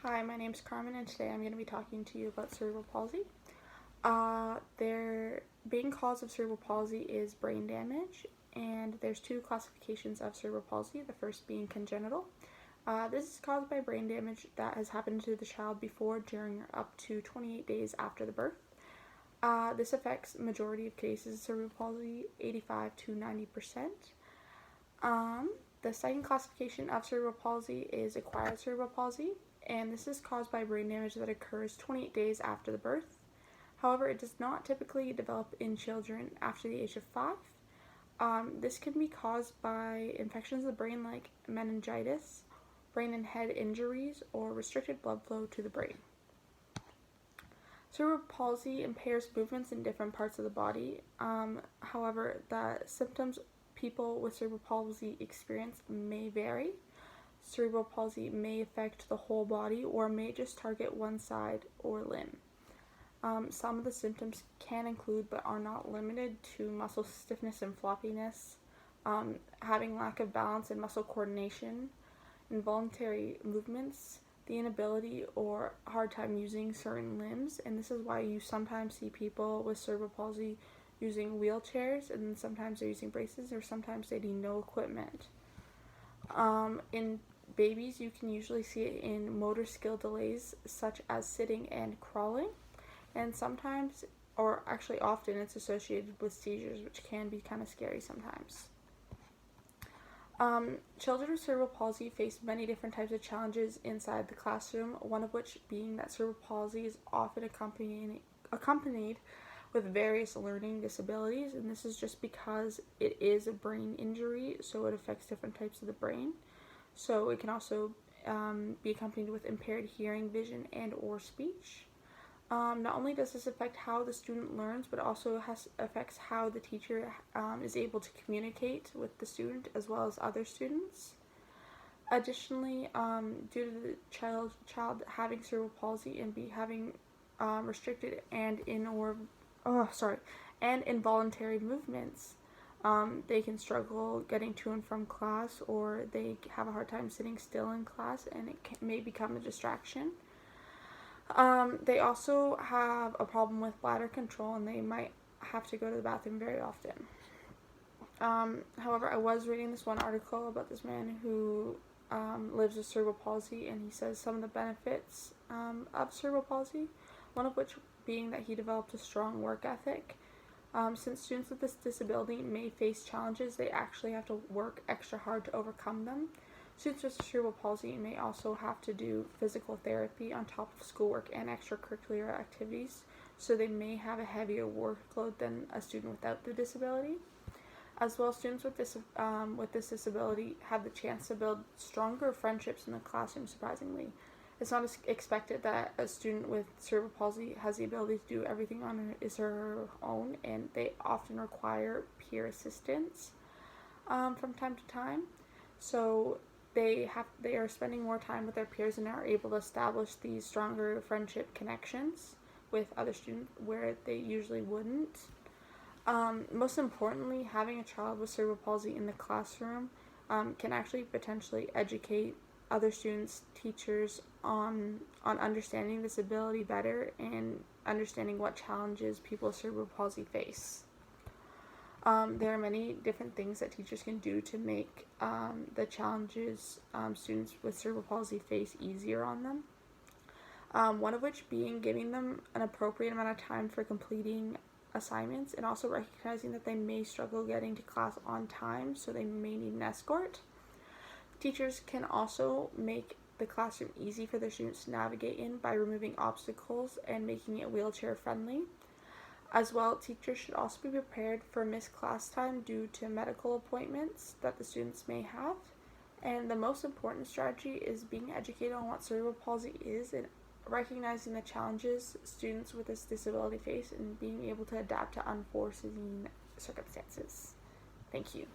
Hi, my name's Carmen, and today I'm going to be talking to you about cerebral palsy. Their main cause of cerebral palsy is brain damage, and there's two classifications of cerebral palsy, the first being congenital. This is caused by brain damage that has happened to the child before, during, or up to 28 days after the birth. This affects majority of cases of cerebral palsy, 85 to 90%. The second classification of cerebral palsy is acquired cerebral palsy, and this is caused by brain damage that occurs 28 days after the birth. However, it does not typically develop in children after the age of 5. This can be caused by infections of the brain like meningitis, brain and head injuries, or restricted blood flow to the brain. Cerebral palsy impairs movements in different parts of the body. However, the symptoms people with cerebral palsy experience may vary. Cerebral palsy may affect the whole body or may just target one side or limb. Some of the symptoms can include, but are not limited to, muscle stiffness and floppiness, having lack of balance and muscle coordination, involuntary movements, the inability or hard time using certain limbs, and this is why you sometimes see people with cerebral palsy using wheelchairs, and then sometimes they're using braces, or sometimes they need no equipment. In babies, you can usually see it in motor skill delays such as sitting and crawling, and sometimes, or actually often, it's associated with seizures, which can be kind of scary sometimes. Children with cerebral palsy face many different types of challenges inside the classroom, one of which being that cerebral palsy is often accompanied with various learning disabilities, and this is just because it is a brain injury, so it affects different types of the brain. So it can also be accompanied with impaired hearing, vision, and or speech. Not only does this affect how the student learns, but also affects how the teacher is able to communicate with the student as well as other students. Additionally, due to the child having cerebral palsy and having restricted and involuntary movements, they can struggle getting to and from class, or they have a hard time sitting still in class, and it may become a distraction. They also have a problem with bladder control, and they might have to go to the bathroom very often. However, I was reading this one article about this man who lives with cerebral palsy, and he says some of the benefits of cerebral palsy, one of which being that he developed a strong work ethic. Since students with this disability may face challenges, they actually have to work extra hard to overcome them. Students with cerebral palsy may also have to do physical therapy on top of schoolwork and extracurricular activities, so they may have a heavier workload than a student without the disability. As well, students with this disability have the chance to build stronger friendships in the classroom, surprisingly. It's not expected that a student with cerebral palsy has the ability to do everything on his or her own, and they often require peer assistance from time to time. So they are spending more time with their peers and are able to establish these stronger friendship connections with other students where they usually wouldn't. Most importantly, having a child with cerebral palsy in the classroom can actually potentially educate other students, teachers on understanding disability better and understanding what challenges people with cerebral palsy face. There are many different things that teachers can do to make the challenges students with cerebral palsy face easier on them. One of which being giving them an appropriate amount of time for completing assignments, and also recognizing that they may struggle getting to class on time, so they may need an escort. Teachers can also make the classroom easy for their students to navigate in by removing obstacles and making it wheelchair friendly. As well, teachers should also be prepared for missed class time due to medical appointments that the students may have. And the most important strategy is being educated on what cerebral palsy is and recognizing the challenges students with this disability face and being able to adapt to unforeseen circumstances. Thank you.